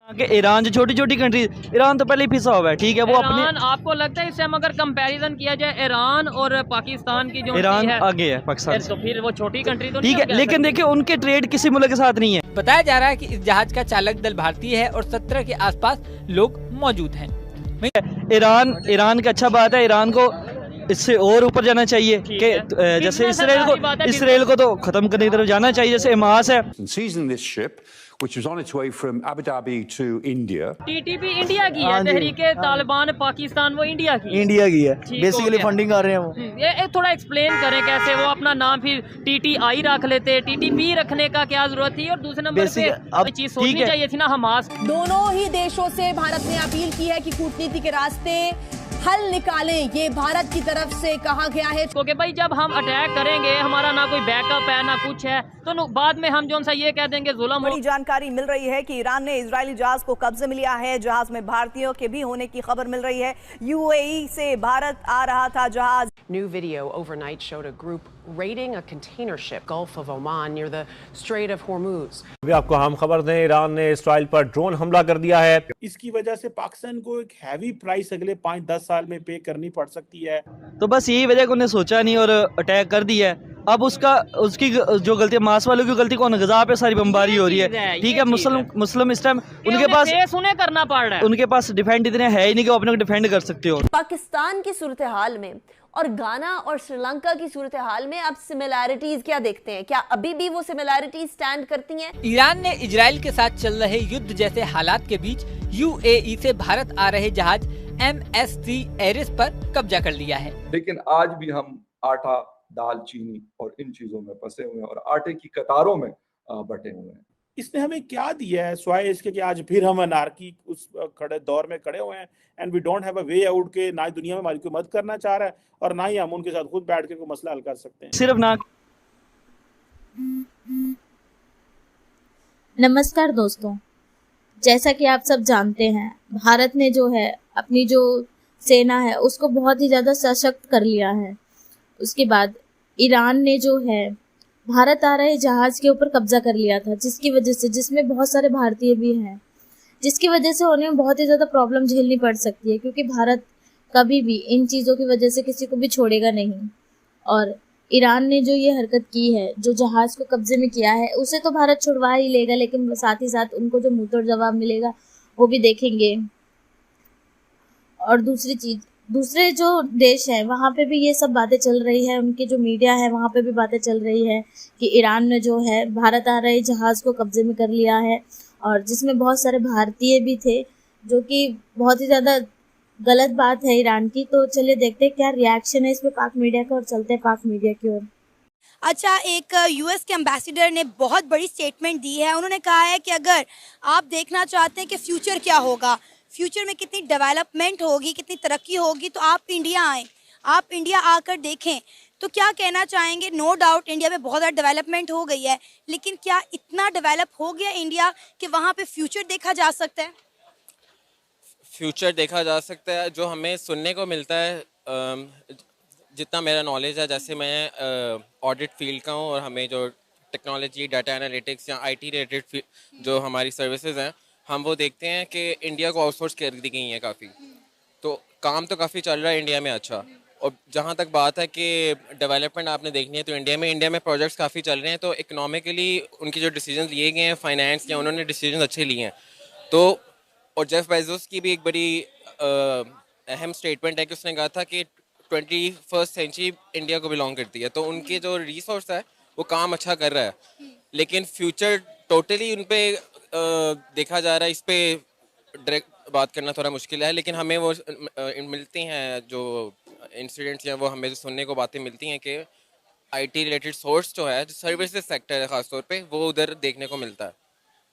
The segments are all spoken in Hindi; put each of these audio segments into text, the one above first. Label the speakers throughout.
Speaker 1: कि ईरान जो छोटी छोटी कंट्री, ईरान तो पहले ही फिसा हुआ है, ठीक है, वो अपने
Speaker 2: आपको लगता है इससे हम अगर कंपैरिजन किया जाए ईरान और पाकिस्तान की जो
Speaker 1: ईरान
Speaker 2: है
Speaker 1: आगे है पाकिस्तान से,
Speaker 2: तो फिर वो छोटी कंट्री तो नहीं
Speaker 1: ठीक है, लेकिन देखिए उनके ट्रेड किसी मुल्क के साथ नहीं है।
Speaker 3: बताया जा रहा है कि इस जहाज का चालक दल भारतीय है और 17 के आसपास लोग मौजूद हैं।
Speaker 1: ईरान की अच्छा बात है, ईरान को इससे और ऊपर जाना चाहिए कि जैसे इसराइल को तो खत्म करने की तरफ जाना चाहिए, जैसे हमास है।
Speaker 4: Seizing this ship, which was on its way from Abu Dhabi to India.
Speaker 2: TTP India की है, तहरीके तालिबान पाकिस्तान वो इंडिया की
Speaker 1: है, बेसिकली फंडिंग कर रहे हैं वो।
Speaker 2: ये थोड़ा एक्सप्लेन करें कैसे वो अपना नाम फिर टीटीआई रख लेते, टीटीपी रखने का क्या जरूरत थी, और दूसरे नंबर पे अब चीज सोचनी चाहिए थी ना हमास।
Speaker 5: दोनों ही देशों से भारत ने अपील की है कि कूटनीति के रास्ते हल निकालें, ये भारत की तरफ से कहा गया है।
Speaker 2: क्योंकि भाई जब हम अटैक करेंगे, हमारा ना कोई बैकअप है ना कुछ है, तो बाद में हम जो सा ये कह देंगे जुल्म।
Speaker 5: बड़ी जानकारी मिल रही है कि ईरान ने इजरायली जहाज को कब्जे में लिया है। जहाज में भारतीयों के भी होने की खबर मिल रही है। यूएई से भारत आ रहा था जहाज।
Speaker 6: New video overnight showed a group raiding a container ship Gulf of Oman near the Strait of Hormuz.
Speaker 7: अभी आपको हम खबर दें, ईरान ने इसराइल पर ड्रोन हमला कर दिया है।
Speaker 8: इसकी वजह से पाकिस्तान को एक हैवी प्राइस अगले 5-10 साल में पे करनी पड़ सकती है।
Speaker 1: तो बस यही वजह को उन्हें सोचा नहीं और अटैक कर दिया है। अब उसकी जो गलती, मास वालों की गलती कौन, गजा पे सारी बमबारी हो रही है, ठीक है। मुस्लिम इस टाइम उनके पास
Speaker 2: उन्हें करना पड़ रहा है,
Speaker 1: उनके पास डिफेंड इतने है ही नहीं कि वो अपने को डिफेंड कर सकते हो।
Speaker 5: पाकिस्तान की सूरत हाल में और गाना और श्रीलंका की सूरत हाल में आप सिमिलैरिटीज क्या देखते हैं? क्या अभी भी वो सिमिलैरिटीज स्टैंड करती हैं?
Speaker 3: ईरान ने इजराइल के साथ चल रहे युद्ध जैसे हालात के बीच यूएई से भारत आ रहे जहाज MSC एरिस पर कब्जा कर लिया है।
Speaker 9: लेकिन आज भी हम आटा, दाल, चीनी और इन चीजों में फंसे हुए हैं और आटे की कतारों में बटे हुए हैं।
Speaker 8: इसने हमें क्या दिया है स्वाय इसके कि आज फिर हम अनारकी उस खड़े दौर में खड़े हुए हैं and we don't have a way out के ना दुनिया में हमारी कोई मदद करना चाह रहा है और ना ही हम उनके साथ खुद बैठ के कोई मसला हल कर सकते हैं।
Speaker 1: सिर्फ ना।
Speaker 10: नमस्कार दोस्तों, जैसा कि आप सब जानते हैं, भारत ने जो है अपनी जो सेना है उसको बहुत ही ज़्यादा सशक्त कर लिया है। उसके बाद ईरान ने जो है भारत आ रहे जहाज़ के ऊपर कब्जा कर लिया था, जिसकी वजह से, जिसमें बहुत सारे भारतीय भी हैं, जिसकी वजह से उन्हें बहुत ही ज़्यादा प्रॉब्लम झेलनी पड़ सकती है, क्योंकि भारत कभी भी इन चीज़ों की वजह से किसी को भी छोड़ेगा नहीं। और ईरान ने जो ये हरकत की है, जो जहाज़ को कब्जे में किया है, उसे तो भारत छुड़वा ही लेगा, लेकिन साथ ही साथ उनको जो मुंहतोड़ जवाब मिलेगा वो भी देखेंगे। और दूसरी चीज़, दूसरे जो देश हैं वहाँ पे भी ये सब बातें चल रही है, उनकी जो मीडिया है वहाँ पे भी बातें चल रही है कि ईरान ने जो है भारत आ रहे जहाज़ को कब्जे में कर लिया है, और जिसमें बहुत सारे भारतीय भी थे, जो कि बहुत ही ज़्यादा गलत बात है ईरान की। तो चलिए देखते हैं क्या रिएक्शन है इस पर पाक मीडिया का, और चलते हैं पाक मीडिया की ओर।
Speaker 5: अच्छा, एक यूएस के एम्बेसडर ने बहुत बड़ी स्टेटमेंट दी है। उन्होंने कहा है कि अगर आप देखना चाहते हैं कि फ्यूचर क्या होगा, फ्यूचर में कितनी डेवलपमेंट होगी, कितनी तरक्की होगी, तो आप इंडिया आएँ, आप इंडिया आकर देखें। तो क्या कहना चाहेंगे? नो डाउट इंडिया में बहुत ज़्यादा डेवलपमेंट हो गई है, लेकिन क्या इतना डेवलप हो गया इंडिया कि वहाँ पे फ्यूचर देखा जा सकता है?
Speaker 11: फ्यूचर देखा जा सकता है, जो हमें सुनने को मिलता है, जितना मेरा नॉलेज है, जैसे मैं ऑडिट फील्ड का हूँ और हमें जो टेक्नोलॉजी, डाटा एनालिटिक्स या IT रिलेटेड जो हमारी सर्विसेज हैं, हम वो देखते हैं कि इंडिया को आउटसोर्स कर दी गई हैं काफ़ी। तो काम तो काफ़ी चल रहा है इंडिया में अच्छा। और जहाँ तक बात है कि डेवलपमेंट आपने देखनी है, तो इंडिया में प्रोजेक्ट्स काफ़ी चल रहे हैं। तो इकोनॉमिकली उनके जो डिसीजन लिए गए हैं, फाइनेंस या उन्होंने डिसीजन अच्छे लिए हैं। तो और जेफ बेजोस की भी एक बड़ी अहम स्टेटमेंट है कि उसने कहा था कि 21st सेंचुरी इंडिया को बिलोंग करती है। तो उनके जो रिसोर्स है वो काम अच्छा कर रहा है, लेकिन फ्यूचर टोटली उन पर देखा जा रहा है, इस पर डायरेक्ट बात करना थोड़ा मुश्किल है। लेकिन हमें वो मिलती हैं जो इंसिडेंट्स या वो हमें जो सुनने को बातें मिलती हैं कि IT रिलेटेड सोर्स जो है, जो सर्विसेज सेक्टर है ख़ासतौर पे, वो उधर देखने को मिलता है।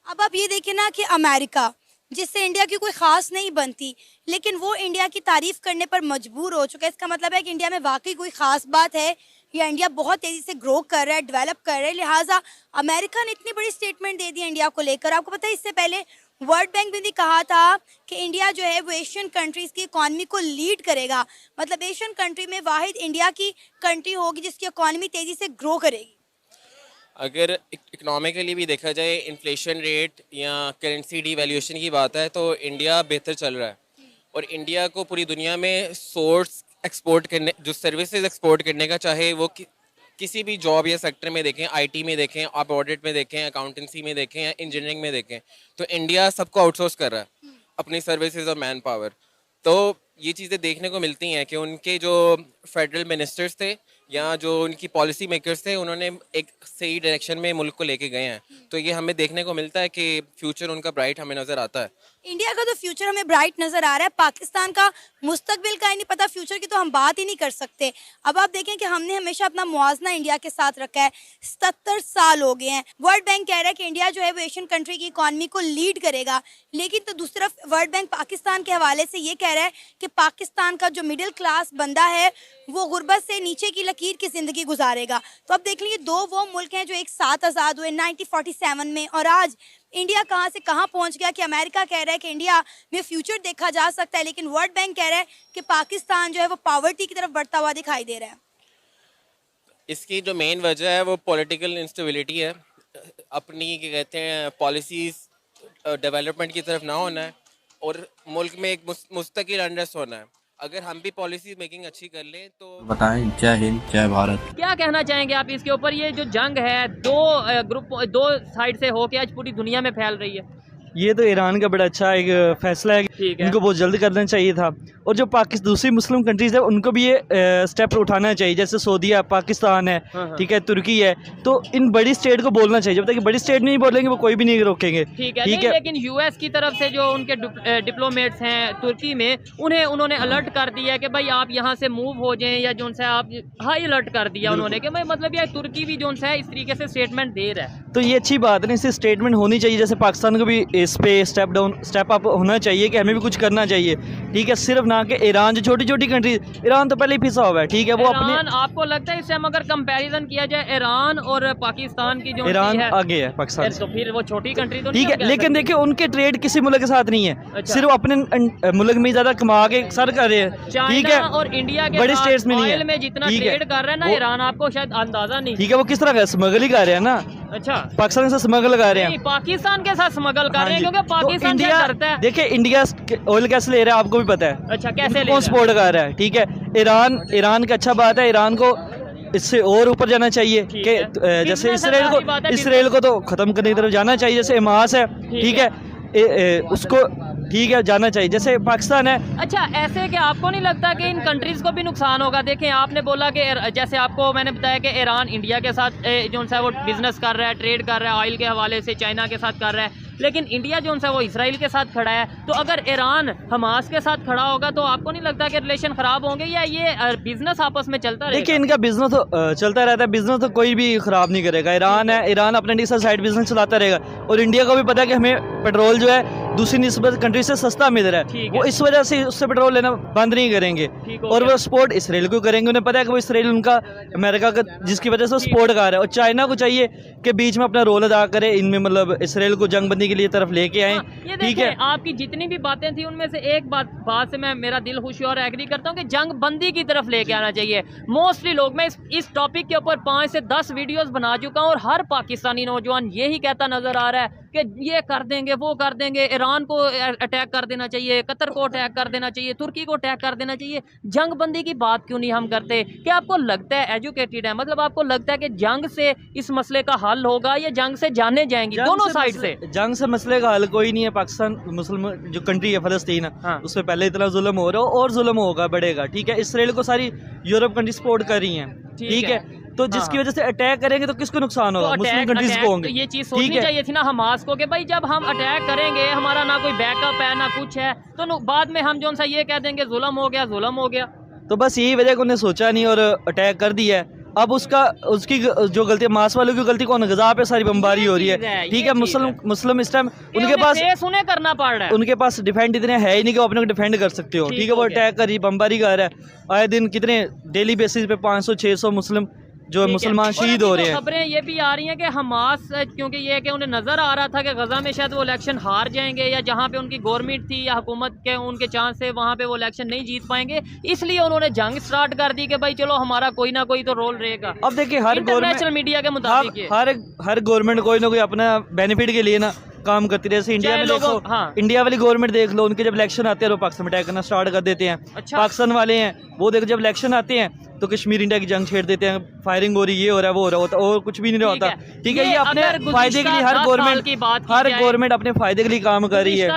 Speaker 5: अब आप ये देखिए ना कि अमेरिका, जिससे इंडिया की कोई ख़ास नहीं बनती, लेकिन वो इंडिया की तारीफ़ करने पर मजबूर हो चुका है। इसका मतलब है कि इंडिया में वाकई कोई ख़ास बात है, या इंडिया बहुत तेज़ी से ग्रो कर रहा है, डेवलप कर रहा है, लिहाजा अमेरिका ने इतनी बड़ी स्टेटमेंट दे दी है इंडिया को लेकर। आपको पता है इससे पहले वर्ल्ड बैंक ने भी कहा था कि इंडिया जो है वो एशियन कंट्रीज़ की इकॉनमी को लीड करेगा, मतलब एशियन कंट्री में वाहिद इंडिया की कंट्री होगी जिसकी इकॉनमी तेज़ी से ग्रो करेगी।
Speaker 11: अगर इकोनॉमिकली भी देखा जाए, इन्फ्लेशन रेट या करेंसी डिवैल्यूएशन की बात है तो इंडिया बेहतर चल रहा है। और इंडिया को पूरी दुनिया में सोर्स एक्सपोर्ट करने, जो सर्विसेज एक्सपोर्ट करने का, चाहे वो किसी भी जॉब या सेक्टर में देखें, आईटी में देखें, आप ऑडिट में देखें, अकाउंटेंसी में देखें या इंजीनियरिंग में देखें, तो इंडिया सबको आउटसोर्स कर रहा है अपनी सर्विसेज और मैन पावर। तो ये चीज़ें देखने को मिलती हैं कि उनके जो फेडरल मिनिस्टर्स थे या जो उनकी पॉलिसी मेकर्स थे, उन्होंने एक सही डायरेक्शन में मुल्क को लेके गए हैं। तो ये हमें देखने को मिलता है कि फ्यूचर उनका ब्राइट हमें नज़र आता है।
Speaker 5: इंडिया का तो फ्यूचर हमें ब्राइट नजर आ रहा है, पाकिस्तान का मुस्तकबिल का ही नहीं पता, फ्यूचर की तो हम बात ही नहीं कर सकते। अब आप देखें कि हमने हमेशा अपना मुआवजा इंडिया के साथ रखा है, 77 साल हो गए हैं। वर्ल्ड बैंक कह रहा है कि इंडिया जो है वो एशियन कंट्री की इकॉनमी को लीड करेगा, लेकिन तो दूसरी तरफ वर्ल्ड बैंक पाकिस्तान के हवाले से ये कह रहा है कि पाकिस्तान का जो मिडिल क्लास बंदा है वो गुर्बत से नीचे की लकीर की जिंदगी गुजारेगा। तो अब देख लीजिए, दो वो मुल्क हैं जो एक साथ आज़ाद हुए 1947 में, और आज इंडिया कहाँ से कहाँ पहुँच गया कि अमेरिका कह रहा है कि इंडिया में फ्यूचर देखा जा सकता है, लेकिन वर्ल्ड बैंक कह रहा है कि पाकिस्तान जो है वो पॉवर्टी की तरफ बढ़ता हुआ दिखाई दे रहा है।
Speaker 11: इसकी जो मेन वजह है वो पॉलिटिकल इंस्टेबिलिटी है। अपनी क्या कहते हैं पॉलिसीज डेवलपमेंट की तरफ ना होना है और मुल्क में एक मुस्तकिल अनरेस्ट होना है। अगर हम भी पॉलिसी मेकिंग अच्छी कर लें तो
Speaker 12: बताएं। जय हिंद, जय भारत।
Speaker 2: क्या कहना चाहेंगे आप इसके ऊपर? ये जो जंग है दो साइड से होके आज पूरी दुनिया में फैल रही है,
Speaker 1: ये तो ईरान का बड़ा अच्छा एक फैसला है, इनको बहुत जल्द करना चाहिए था। और जो दूसरी मुस्लिम कंट्रीज है उनको भी ये स्टेप उठाना चाहिए, जैसे सऊदीया, पाकिस्तान है, ठीक है, तुर्की है। तो इन बड़ी स्टेट को बोलना चाहिए, जब तक बड़ी स्टेट नहीं बोलेंगे वो कोई भी नहीं रोकेंगे,
Speaker 2: ठीक है। लेकिन यूएस की तरफ से जो उनके डिप्लोमेट्स हैं तुर्की में, उन्होंने अलर्ट कर दिया कि भाई आप यहाँ से मूव हो जाएं, या जो है आप हाई अलर्ट कर दिया उन्होंने कि भाई मतलब ये तुर्की भी जो है इस तरीके से स्टेटमेंट दे रहा है।
Speaker 1: तो ये अच्छी बात है, इससे स्टेटमेंट होनी चाहिए। जैसे पाकिस्तान को भी इस पे स्टेप अप होना चाहिए कि हमें भी कुछ करना चाहिए, ठीक है। सिर्फ ना कि ईरान, जो छोटी छोटी कंट्री, ईरान तो पहले ही पिसा हुआ है, ठीक है, वो अपने।
Speaker 2: आपको लगता है इससे हम अगर कंपैरिजन किया जाए ईरान और पाकिस्तान की, जो
Speaker 1: ईरान आगे है पाकिस्तान,
Speaker 2: तो फिर वो छोटी कंट्री तो
Speaker 1: ठीक है। लेकिन देखिए उनके ट्रेड किसी मुल्क के साथ नहीं है, सिर्फ अपने मुल्क में ज्यादा कमा के सर कर रहे हैं, ठीक है।
Speaker 2: और इंडिया के
Speaker 1: बड़ी स्टेट्स में नहीं है,
Speaker 2: में जितना ट्रेड कर रहा है ना ईरान, आपको शायद अंदाजा नहीं,
Speaker 1: ठीक है। वो किस तरह का स्मगल ही कर रहे हैं ना,
Speaker 2: अच्छा,
Speaker 1: पाकिस्तान से स्मगल कर रहे हैं,
Speaker 2: पाकिस्तान के साथ स्मगल कर रहे हैं, क्योंकि पाकिस्तान क्या करता है।
Speaker 1: देखिए इंडिया ऑयल कैसे ले रहा है आपको भी पता है,
Speaker 2: अच्छा, कैसे
Speaker 1: कौन सपोर्ट कर रहा है, ठीक है। ईरान का अच्छा बात है, ईरान को इससे और ऊपर जाना चाहिए कि जैसे इसराइल को तो खत्म करने की तरफ जाना चाहिए, जैसे हमास है, ठीक है, उसको ठीक है जाना चाहिए, जैसे पाकिस्तान है।
Speaker 2: अच्छा, ऐसे कि आपको नहीं लगता कि इन कंट्रीज को भी नुकसान होगा? देखें, आपने बोला कि जैसे आपको मैंने बताया कि ईरान इंडिया के साथ जो है वो बिजनेस कर रहा है, ट्रेड कर रहा है, ऑयल के हवाले से चाइना के साथ कर रहा है, लेकिन इंडिया जो है वो इसराइल के साथ खड़ा है। तो अगर ईरान हमास के साथ खड़ा होगा तो आपको नहीं लगता कि रिलेशन खराब होंगे, या ये बिजनेस आपस में चलता रहेगा?
Speaker 1: देखिए इनका बिजनेस तो चलता रहता है, बिजनेस तो कोई भी खराब नहीं करेगा। ईरान है, ईरान अपने इंडिया साइड बिजनेस चलाता रहेगा, और इंडिया को भी पता है कि हमें पेट्रोल जो है दूसरी निस्बत कंट्री से सस्ता मिल रहा है, वो इस वजह से उससे पेट्रोल लेना बंद नहीं करेंगे, और वो सपोर्ट इसराइल को करेंगे। उन्हें पता है कि वो इसराइल उनका अमेरिका का, जिसकी वजह से वो सपोर्ट कर रहा है। और चाइना को चाहिए कि बीच में अपना रोल अदा करे, इनमें मतलब इसराइल को जंगबंदी के लिए तरफ लेके आए, ठीक है।
Speaker 2: आपकी जितनी भी बातें थी उनमें से एक बात से मेरा दिल खुशी और एग्री करता हूँ कि जंग बंदी की तरफ लेके आना चाहिए। मोस्टली लोग, मैं इस टॉपिक के ऊपर 5 से 10 वीडियोस बना चुका हूँ, और हर पाकिस्तानी नौजवान यही कहता नजर आ रहा है कि ये कर देंगे, वो कर देंगे, ईरान को अटैक कर देना चाहिए, कतर को अटैक कर देना चाहिए, तुर्की को अटैक कर देना चाहिए। जंग बंदी की बात क्यों नहीं हम करते? क्या आपको लगता है, एजुकेटेड है, मतलब आपको लगता है कि जंग से इस मसले का हल होगा, या जंग से जाने जाएंगी दोनों साइड से?
Speaker 1: जंग से मसले का हल कोई नहीं है। पाकिस्तान मुस्लिम जो कंट्री है फलस्तीन, उस पर पहले इतना जुल्म हो रहा है और जुल्म होगा, बढ़ेगा, ठीक है। इसराइल को सारी यूरोप कंट्री सपोर्ट कर रही हैं, ठीक है। तो जिसकी वजह से अटैक करेंगे तो किसको नुकसान होगा? मुस्लिम कंट्रीज को होंगे।
Speaker 2: तो ये चीज सोचनी चाहिए थी ना हमास को कि भाई जब हम अटैक करेंगे, हमारा ना कोई बैकअप है ना कुछ है, तो बाद में हम जो सा ये कह देंगे जुल्म हो गया, जुल्म हो गया।
Speaker 1: तो बस यही वजह को उन्हें सोचा नहीं और अटैक कर दिया है। अब उसकी जो गलती, मास वालों की गलती कौन? गजा पे सारी बमबारी हो रही है, ठीक है। मुस्लिम इस टाइम उनके पास
Speaker 2: उन्हें करना पड़ रहा है,
Speaker 1: उनके पास डिफेंड इतने है ही नहीं कि वो अपने को डिफेंड कर सकते हो, ठीक है। वो अटैक कर रही, बमबारी कर रहा है, आए दिन कितने डेली बेसिस पे 500-600 मुस्लिम जो मुसलमान शहीद हो रहे हैं।
Speaker 2: खबरें ये भी आ रही हैं कि हमास, क्योंकि ये है कि उन्हें नजर आ रहा था कि गजा में शायद वो इलेक्शन हार जाएंगे, या जहाँ पे उनकी गवर्नमेंट थी या हुकूमत के उनके चांस है वहाँ पे वो इलेक्शन नहीं जीत पाएंगे, इसलिए उन्होंने जंग स्टार्ट कर दी कि भाई चलो हमारा कोई ना कोई तो रोल रहेगा।
Speaker 1: अब देखिए हर
Speaker 2: इंटरनेशनल मीडिया के मुताबिक
Speaker 1: हर गवर्नमेंट कोई ना कोई अपना बेनिफिट के लिए ना काम करती रहे। जैसे इंडिया में देखो,
Speaker 2: हाँ।
Speaker 1: इंडिया वाली गवर्नमेंट देख लो, उनके जब इलेक्शन आते हैं तो पाकिस्तान में अटैक करना स्टार्ट कर देते हैं।
Speaker 2: अच्छा।
Speaker 1: पाकिस्तान वाले हैं वो देखो, जब इलेक्शन आते हैं तो कश्मीर इंडिया की जंग छेड़ देते हैं, फायरिंग हो रही, ये हो रहा है, वो हो रहा होता, और कुछ भी नहीं होता। ठीक है, ये अपने फायदे के लिए हर गवर्नमेंट अपने फायदे के लिए काम कर रही है।